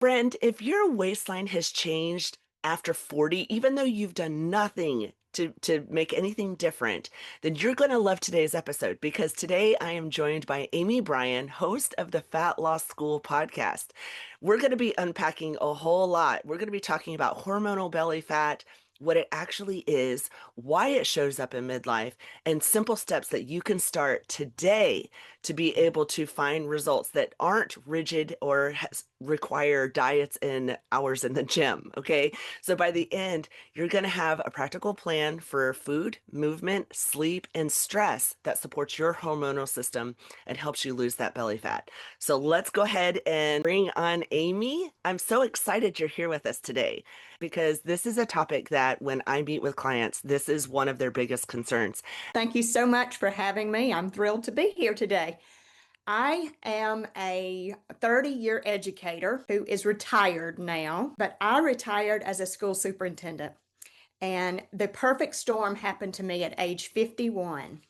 Friend, if your waistline has changed after 40, even though you've done nothing to make anything different, then you're going to love today's episode because today I am joined by Amy Bryan, host of the Fat Loss School podcast. We're going to be unpacking a whole lot. We're going to be talking about hormonal belly fat, what it actually is, why it shows up in midlife, and simple steps that you can start today to be able to find results that aren't rigid or require diets and hours in the gym. Okay. So by the end, you're going to have a practical plan for food, movement, sleep, and stress that supports your hormonal system and helps you lose that belly fat. So let's go ahead and bring on Amy. I'm so excited you're here with us today because this is a topic that when I meet with clients, this is one of their biggest concerns. Thank you so much for having me. I'm thrilled to be here today. I am a 30-year educator who is retired now, but I retired as a school superintendent. And the perfect storm happened to me at age 51.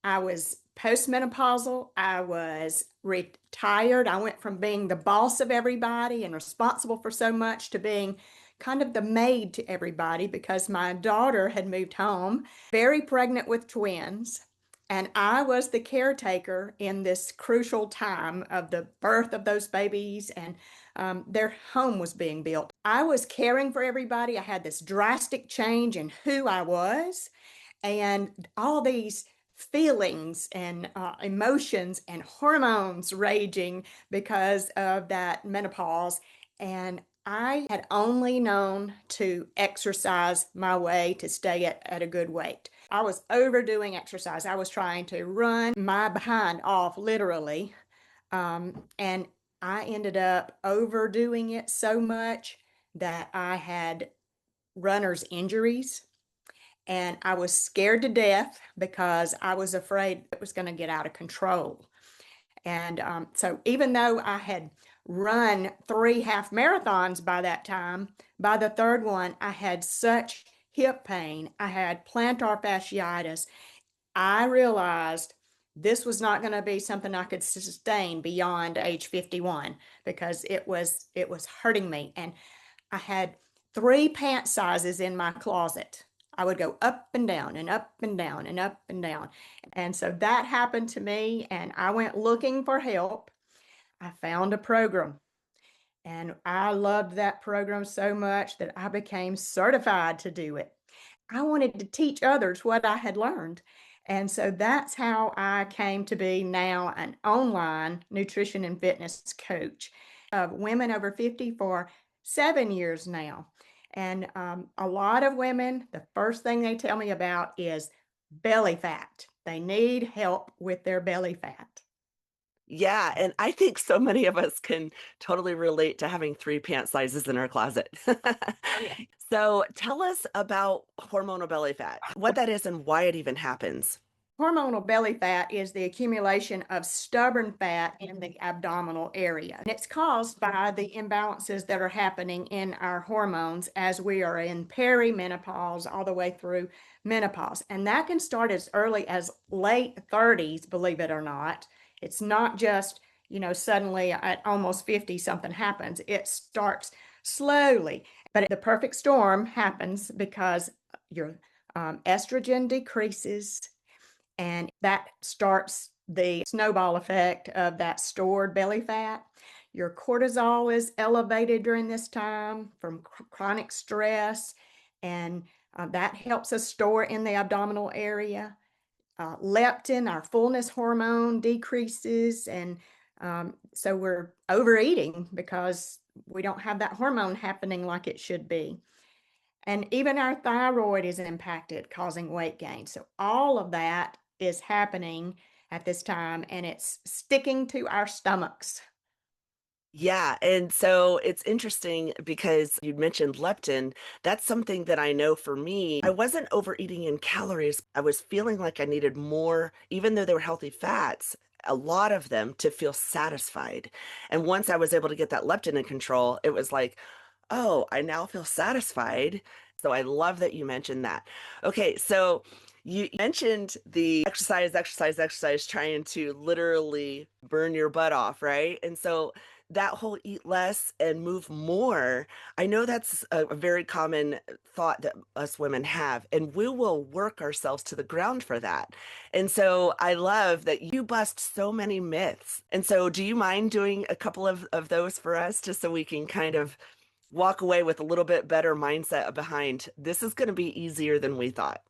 I was postmenopausal. I was retired. I went from being the boss of everybody and responsible for so much to being kind of the maid to everybody because my daughter had moved home, very pregnant with twins. And I was the caretaker in this crucial time of the birth of those babies, and their home was being built. I was caring for everybody. I had this drastic change in who I was, and all these feelings and emotions and hormones raging because of that menopause. And I had only known to exercise my way to stay at a good weight. I was overdoing exercise. I was trying to run my behind off, literally. And I ended up overdoing it so much that I had runner's injuries. And I was scared to death because I was afraid it was going to get out of control. And so even though I had run 3 half marathons by that time, by the third one, I had such hip pain. I had plantar fasciitis. I realized this was not going to be something I could sustain beyond age 51 because it was hurting me. And I had 3 pant sizes in my closet. I would go up and down and up and down and up and down. And so that happened to me, and I went looking for help. I found a program, and I loved that program so much that I became certified to do it. I wanted to teach others what I had learned. And so that's how I came to be now an online nutrition and fitness coach of women over 50 for 7 years now. And a lot of women, the first thing they tell me about is belly fat. They need help with their belly fat. Yeah, and I think so many of us can totally relate to having three pant sizes in our closet. Oh, yeah. So tell us about hormonal belly fat, what that is and why it even happens. Hormonal belly fat is the accumulation of stubborn fat in the abdominal area. And it's caused by the imbalances that are happening in our hormones as we are in perimenopause all the way through menopause. And that can start as early as late 30s, believe it or not. It's not just, suddenly at almost 50 something happens. It starts slowly. But the perfect storm happens because your estrogen decreases, and that starts the snowball effect of that stored belly fat. Your cortisol is elevated during this time from chronic stress, and that helps us store in the abdominal area. Leptin, our fullness hormone, decreases, and so we're overeating because we don't have that hormone happening like it should be. And even our thyroid is impacted, causing weight gain. So all of that is happening at this time, and it's sticking to our stomachs. Yeah, and so it's interesting because you mentioned leptin. That's something that I know for me, I wasn't overeating in calories. I was feeling like I needed more, even though they were healthy fats, a lot of them to feel satisfied. And once I was able to get that leptin in control, it was like, oh, I now feel satisfied. So I love that you mentioned that. Okay, so you mentioned the exercise, trying to literally burn your butt off, right? And so that whole eat less and move more, I know that's a very common thought that us women have, and we will work ourselves to the ground for that. And so I love that you bust so many myths. And so do you mind doing a couple of those for us just so we can kind of walk away with a little bit better mindset behind this is going to be easier than we thought?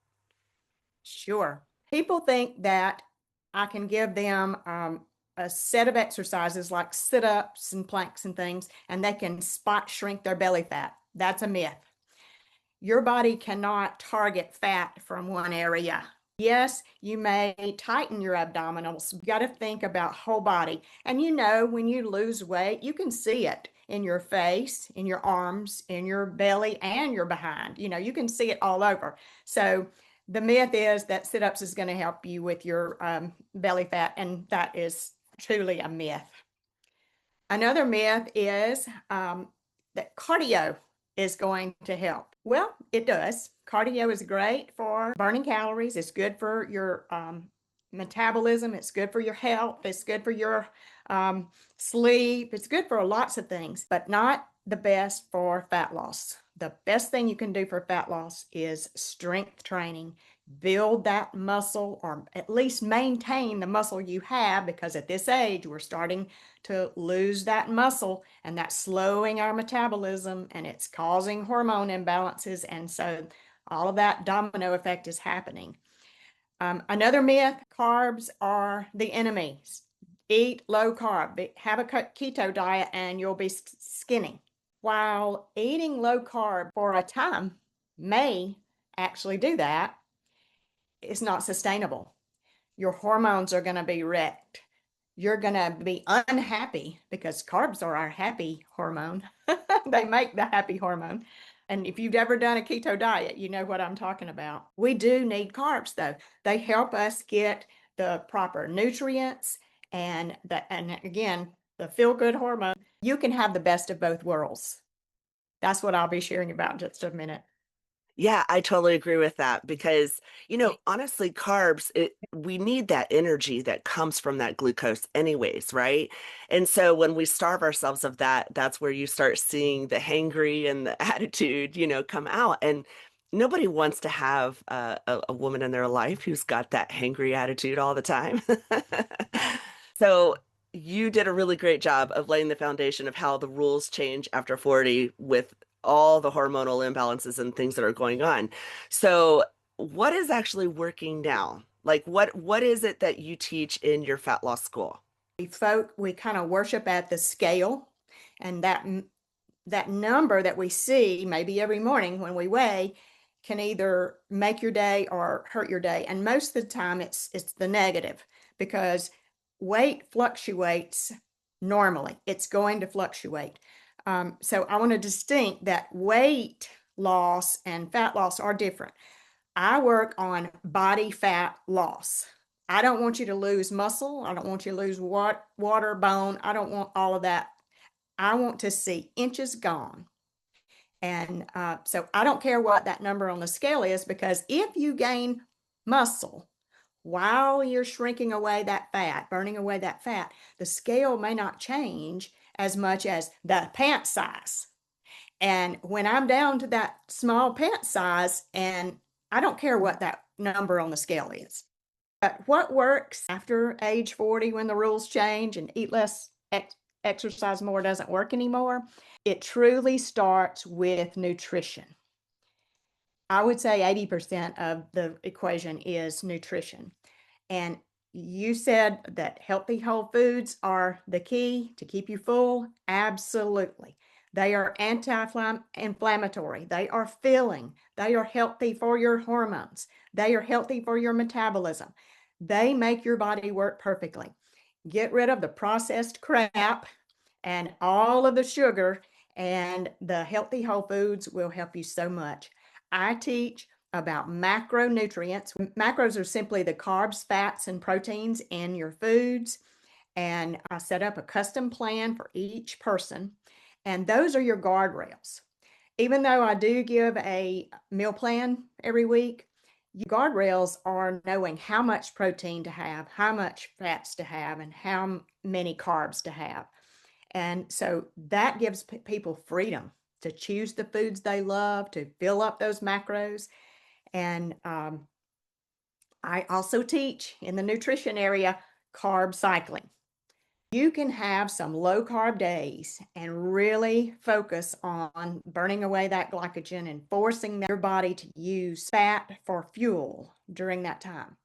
Sure. People think that I can give them a set of exercises like sit ups and planks and things, and they can spot shrink their belly fat. That's a myth. Your body cannot target fat from one area. Yes, you may tighten your abdominals. You got to think about whole body. And when you lose weight, you can see it in your face, in your arms, in your belly, and your behind. You can see it all over. So the myth is that sit ups is going to help you with your belly fat, and that is truly a myth. Another myth is that cardio is going to help. Well, it does. Cardio is great for burning calories. It's good for your metabolism. It's good for your health. It's good for your sleep. It's good for lots of things, but not the best for fat loss. The best thing you can do for fat loss is strength training. Build that muscle, or at least maintain the muscle you have, because at this age, we're starting to lose that muscle, and that's slowing our metabolism, and it's causing hormone imbalances. And so all of that domino effect is happening. Another myth, carbs are the enemy. Eat low carb, have a keto diet, and you'll be skinny. While eating low carb for a time may actually do that, it's not sustainable. Your hormones are going to be wrecked. You're going to be unhappy because carbs are our happy hormone. They make the happy hormone. And if you've ever done a keto diet, you know what I'm talking about. We do need carbs, though. They help us get the proper nutrients and again, the feel-good hormone. You can have the best of both worlds. That's what I'll be sharing about in just a minute. Yeah, I totally agree with that because, honestly, carbs, we need that energy that comes from that glucose anyways, right? And so when we starve ourselves of that, that's where you start seeing the hangry and the attitude, come out. And nobody wants to have a woman in their life who's got that hangry attitude all the time. So you did a really great job of laying the foundation of how the rules change after 40 with all the hormonal imbalances and things that are going on. So, what is actually working now? Like what is it that you teach in your fat loss school? We kind of worship at the scale, and that number that we see maybe every morning when we weigh can either make your day or hurt your day. And most of the time it's the negative, because weight fluctuates normally. It's going to fluctuate. So I want to distinct that weight loss and fat loss are different. I work on body fat loss. I don't want you to lose muscle. I don't want you to lose water, bone. I don't want all of that. I want to see inches gone. And so I don't care what that number on the scale is, because if you gain muscle while you're shrinking away that fat, burning away that fat, the scale may not change as much as the pant size. And when I'm down to that small pant size, and I don't care what that number on the scale is. But what works after age 40, when the rules change and eat less, exercise more doesn't work anymore? It truly starts with nutrition. I would say 80% of the equation is nutrition. And you said that healthy whole foods are the key to keep you full. Absolutely. They are anti-inflammatory. They are filling. They are healthy for your hormones. They are healthy for your metabolism. They make your body work perfectly. Get rid of the processed crap and all of the sugar, and the healthy whole foods will help you so much. I teach about macronutrients. Macros are simply the carbs, fats, and proteins in your foods. And I set up a custom plan for each person. And those are your guardrails. Even though I do give a meal plan every week, guardrails are knowing how much protein to have, how much fats to have, and how many carbs to have. And so that gives people freedom to choose the foods they love, to fill up those macros. And I also teach in the nutrition area carb cycling. You can have some low carb days and really focus on burning away that glycogen and forcing your body to use fat for fuel during that time.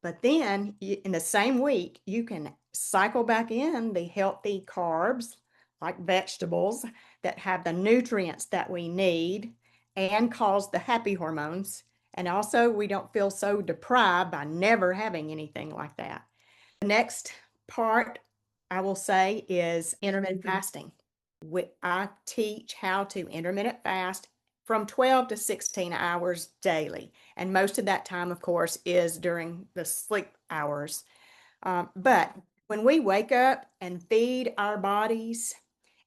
But then in the same week, you can cycle back in the healthy carbs like vegetables that have the nutrients that we need and cause the happy hormones. And also, we don't feel so deprived by never having anything like that. The next part I will say is intermittent fasting. I teach how to intermittent fast from 12 to 16 hours daily. And most of that time, of course, is during the sleep hours. But when we wake up and feed our bodies,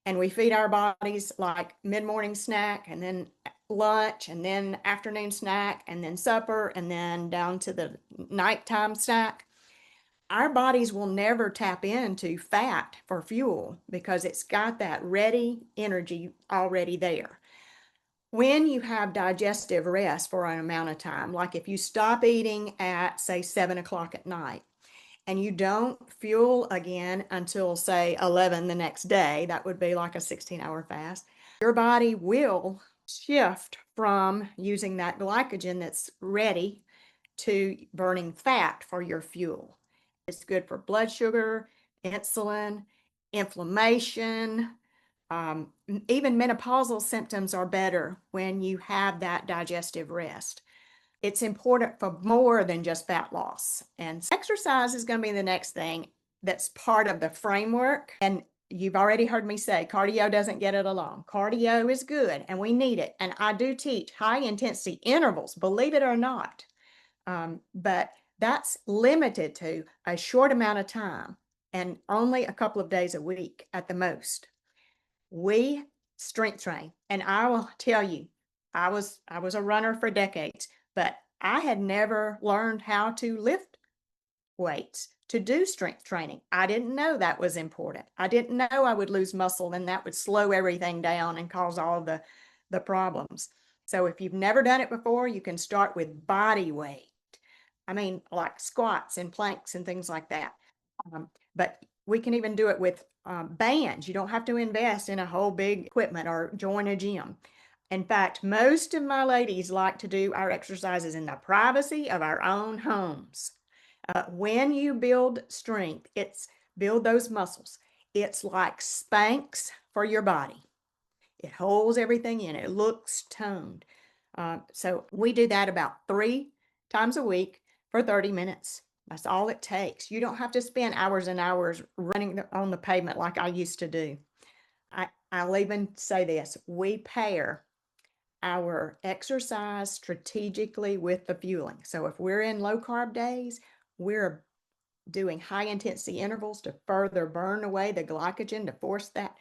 and we feed our bodies like mid-morning snack and then lunch and then afternoon snack and then supper and then down to the nighttime snack, our bodies will never tap into fat for fuel because it's got that ready energy already there. When you have digestive rest for an amount of time, like if you stop eating at, say, 7 o'clock at night, and you don't fuel again until, say, 11 the next day, that would be like a 16-hour fast, your body will shift from using that glycogen that's ready to burning fat for your fuel. It's good for blood sugar, insulin, inflammation. Even menopausal symptoms are better when you have that digestive rest. It's important for more than just fat loss. And exercise is going to be the next thing that's part of the framework. And you've already heard me say cardio doesn't get it alone. Cardio is good and we need it. And I do teach high intensity intervals, believe it or not. But that's limited to a short amount of time and only a couple of days a week at the most. We strength train, and I will tell you, I was a runner for decades, but I had never learned how to lift weights to do strength training. I didn't know that was important. I didn't know I would lose muscle and that would slow everything down and cause all the problems. So if you've never done it before, you can start with body weight. I mean, like squats and planks and things like that. But we can even do it with bands. You don't have to invest in a whole big equipment or join a gym. In fact, most of my ladies like to do our exercises in the privacy of our own homes. When you build strength, it's build those muscles. It's like Spanx for your body. It holds everything in. It looks toned. So we do that about 3 times a week for 30 minutes. That's all it takes. You don't have to spend hours and hours running on the pavement like I used to do. I'll even say this, we pair our exercise strategically with the fueling. So if we're in low carb days, we're doing high intensity intervals to further burn away the glycogen to force that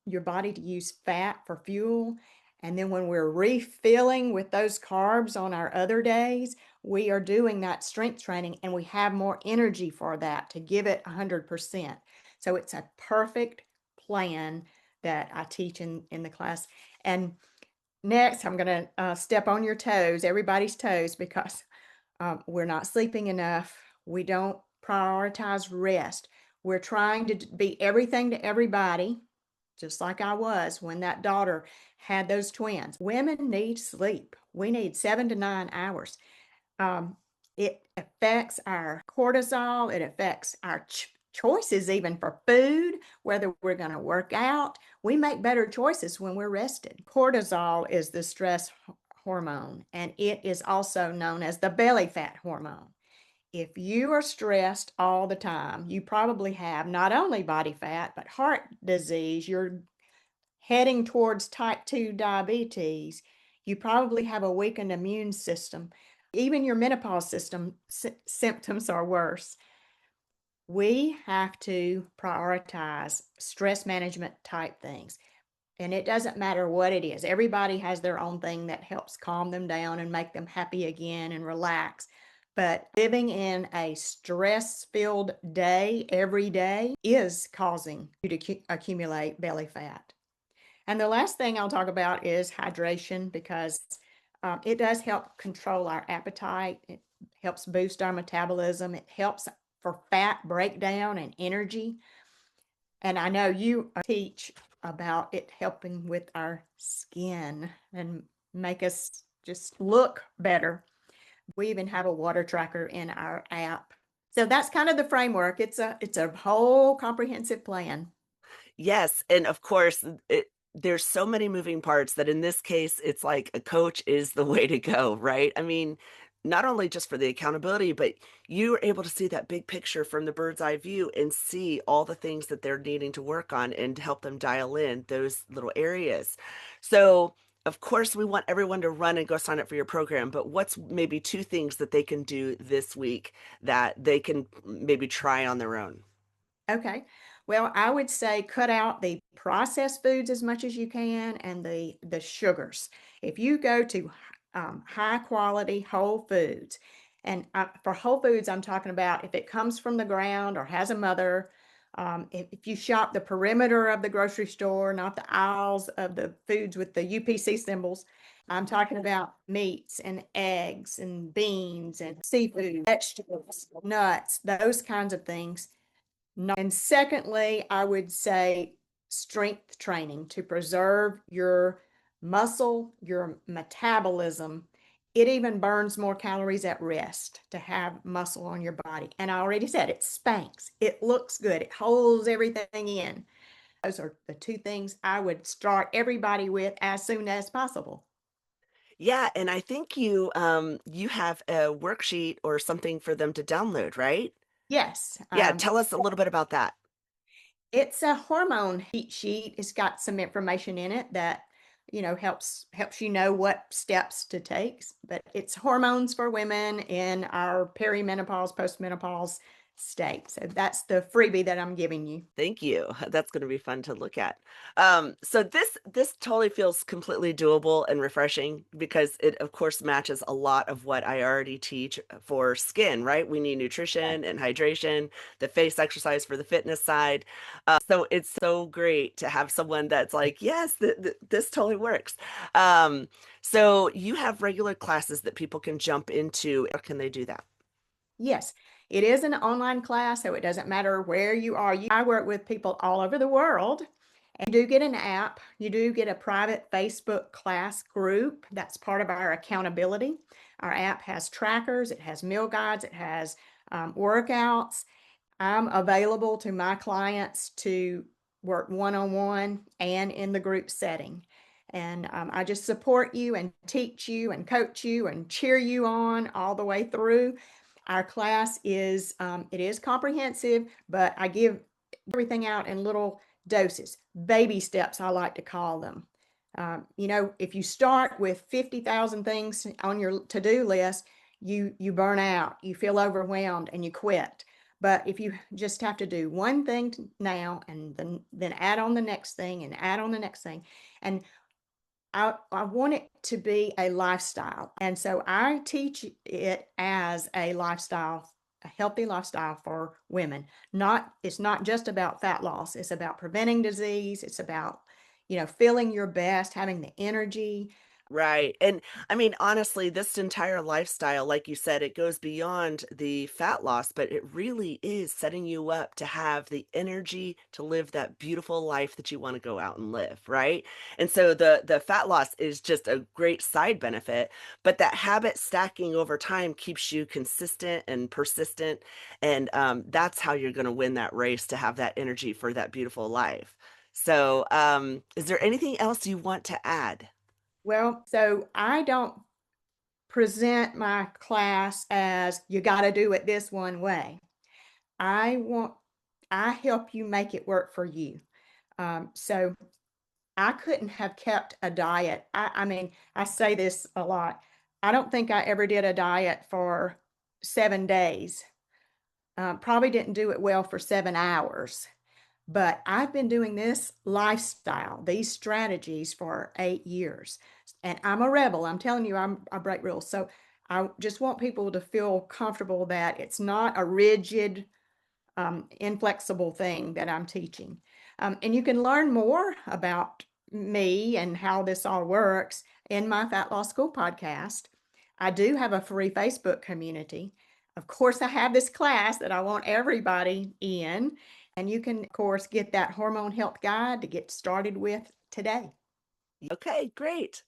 your body to use fat for fuel. And then when we're refilling with those carbs on our other days, we are doing that strength training and we have more energy for that to give it 100%. So it's a perfect plan that I teach in the class. And next, I'm going to step on your toes, everybody's toes, because we're not sleeping enough. We don't prioritize rest. We're trying to be everything to everybody, just like I was when that daughter had those twins. Women need sleep. We need 7 to 9 hours. It affects our cortisol. It affects our choices even for food, whether we're going to work out. We make better choices when we're rested. Cortisol is the stress hormone, and it is also known as the belly fat hormone. If you are stressed all the time, you probably have not only body fat, but heart disease. You're heading towards type 2 diabetes. You probably have a weakened immune system. Even your menopause symptoms are worse. We have to prioritize stress management type things. And it doesn't matter what it is. Everybody has their own thing that helps calm them down and make them happy again and relax. But living in a stress-filled day every day is causing you to accumulate belly fat. And the last thing I'll talk about is hydration because it does help control our appetite. It helps boost our metabolism. It helps for fat breakdown and energy. And I know you teach about it helping with our skin and make us just look better. We even have a water tracker in our app. So that's kind of the framework. It's a whole comprehensive plan. Yes, and of course, there's so many moving parts that in this case, it's like a coach is the way to go, right? I mean, not only just for the accountability, but you're able to see that big picture from the bird's eye view and see all the things that they're needing to work on and to help them dial in those little areas. So, of course, we want everyone to run and go sign up for your program, but what's maybe two things that they can do this week that they can maybe try on their own? Okay. Well, I would say cut out the processed foods as much as you can and the sugars. If you go to high quality whole foods, and for whole foods, I'm talking about if it comes from the ground or has a mother. If you shop the perimeter of the grocery store, not the aisles of the foods with the UPC symbols, I'm talking about meats and eggs and beans and seafood, vegetables, nuts, those kinds of things. No. And secondly, I would say strength training to preserve your muscle, your metabolism. It even burns more calories at rest to have muscle on your body. And I already said it spanks, it looks good, it holds everything in. Those are the two things I would start everybody with as soon as possible. Yeah, and I think you have a worksheet or something for them to download, right? Yes, Yeah, tell us a little bit about that. it's a hormone heat sheet. It's got some information in it that, helps you know what steps to take. But it's hormones for women in our perimenopause, postmenopause state. So that's the freebie that I'm giving you. Thank you. That's going to be fun to look at. So this totally feels completely doable and refreshing because it, of course, matches a lot of what I already teach for skin, right? We need nutrition and hydration, the face exercise for the fitness side. So it's so great to have someone that's like, yes, this totally works. So you have regular classes that people can jump into. How can they do that? Yes, it is an online class, so it doesn't matter where you are. I work with people all over the world. And you do get an app. You do get a private Facebook class group. That's part of our accountability. Our app has trackers, it has meal guides, it has workouts. I'm available to my clients to work one-on-one and in the group setting. And I just support you and teach you and coach you and cheer you on all the way through. Our class is it is comprehensive, but I give everything out in little doses, baby steps, I like to call them. If you start with 50,000 things on your to-do list, you burn out, you feel overwhelmed, and you quit. But if you just have to do one thing now and then add on the next thing and add on the next thing, and I want it to be a lifestyle. And so I teach it as a lifestyle, a healthy lifestyle for women. It's not just about fat loss. It's about preventing disease. It's about, feeling your best, having the energy. Right. And I mean, honestly, this entire lifestyle, like you said, it goes beyond the fat loss, but it really is setting you up to have the energy to live that beautiful life that you want to go out and live, right? And so the fat loss is just a great side benefit, but that habit stacking over time keeps you consistent and persistent, and that's how you're going to win that race to have that energy for that beautiful life. So, is there anything else you want to add? Well, so I don't present my class as you got to do it this one way. I want, I help you make it work for you. So I couldn't have kept a diet. I mean, I say this a lot. I don't think I ever did a diet for 7 days. Probably didn't do it well for 7 hours. But I've been doing this lifestyle, these strategies for 8 years. And I'm a rebel. I'm telling you, I break rules. So I just want people to feel comfortable that it's not a rigid, inflexible thing that I'm teaching. And you can learn more about me and how this all works in my Fat Loss School podcast. I do have a free Facebook community. Of course, I have this class that I want everybody in, and you can, of course, get that hormone health guide to get started with today. Okay, great.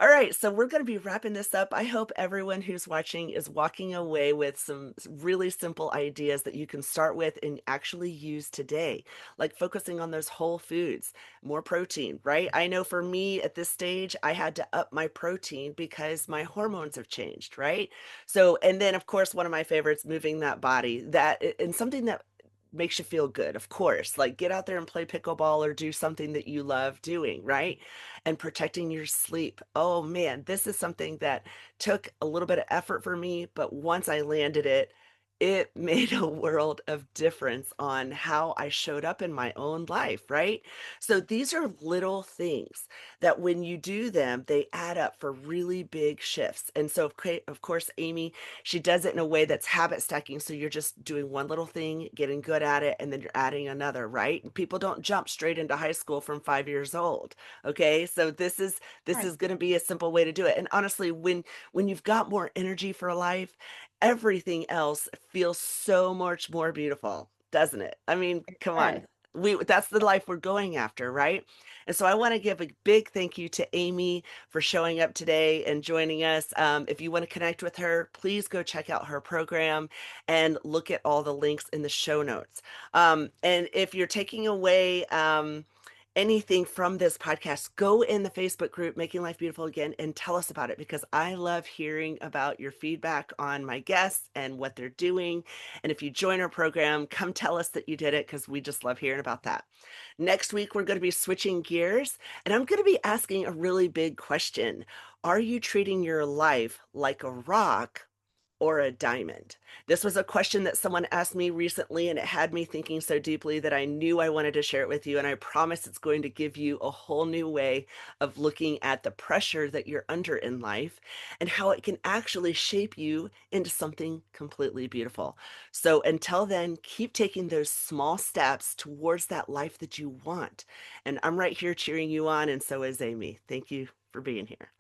All right, so we're going to be wrapping this up. I hope everyone who's watching is walking away with some really simple ideas that you can start with and actually use today, like focusing on those whole foods, more protein, right? I know for me at this stage, I had to up my protein because my hormones have changed, right? So, and then of course, one of my favorites, moving that body, and something that makes you feel good, of course, like get out there and play pickleball or do something that you love doing, right? And protecting your sleep. Oh man, this is something that took a little bit of effort for me, but once I landed it, it made a world of difference on how I showed up in my own life, right? So these are little things that when you do them, they add up for really big shifts. And so, of course, Amy, she does it in a way that's habit stacking. So you're just doing one little thing, getting good at it, and then you're adding another, right? People don't jump straight into high school from 5 years old. Okay, so this is Right. going to be a simple way to do it. And honestly, when you've got more energy for life, everything else feels so much more beautiful, doesn't it? I mean, come on. Right. That's the life we're going after, right? And so I want to give a big thank you to Amy for showing up today and joining us. If you want to connect with her, please go check out her program and look at all the links in the show notes. And if you're taking away anything from this podcast, go in the Facebook group, Making Life Beautiful Again, and tell us about it because I love hearing about your feedback on my guests and what they're doing. And if you join our program, come tell us that you did it because we just love hearing about that. Next week, we're going to be switching gears and I'm going to be asking a really big question. Are you treating your life like a rock or a diamond? This was a question that someone asked me recently, and it had me thinking so deeply that I knew I wanted to share it with you. And I promise it's going to give you a whole new way of looking at the pressure that you're under in life and how it can actually shape you into something completely beautiful. So until then, keep taking those small steps towards that life that you want. And I'm right here cheering you on, and so is Amy. Thank you for being here.